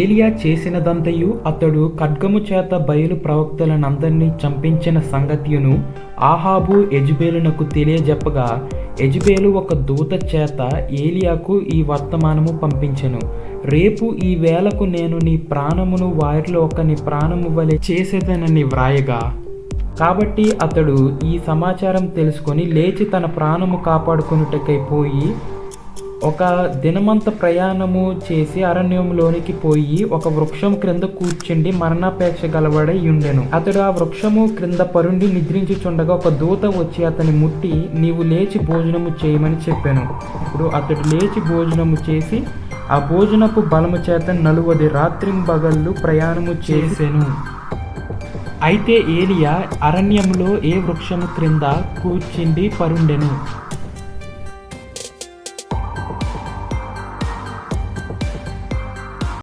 ఏలియా చేసినదంతయు అతడు ఖడ్గము చేత బయలు ప్రవక్తలనందరినీ చంపించిన సంగతియును ఆహాబు యెజెబెలునకు తెలియజెప్పగా, యెజెబెలు ఒక దూత చేత ఏలియాకు ఈ వర్తమానము పంపించెను. రేపు ఈ వేళకు నేను నీ ప్రాణమును వారిలో ఒకని ప్రాణము వలె చేసేదనని వ్రాయగా, కాబట్టి అతడు ఈ సమాచారం తెలుసుకొని లేచి తన ప్రాణము కాపాడుకొనుటకై పోయి ఒక దినమంత ప్రయాణము చేసి అరణ్యంలోనికి పోయి ఒక వృక్షం క్రింద కూర్చుండి మరణాపేక్ష గలవాడై ఉండెను. అతడు ఆ వృక్షము క్రింద పరుండి నిద్రించుచుండగా ఒక దూత వచ్చి అతని ముట్టి, నీవు లేచి భోజనము చేయమని చెప్పాను. ఇప్పుడు అతడు లేచి భోజనము చేసి ఆ భోజనపు బలము చేత 40 రాత్రింబగళ్ళు ప్రయాణము చేసెను. అయితే ఏలియా అరణ్యంలో ఏ వృక్షము క్రింద కూర్చుండి పరుండెను.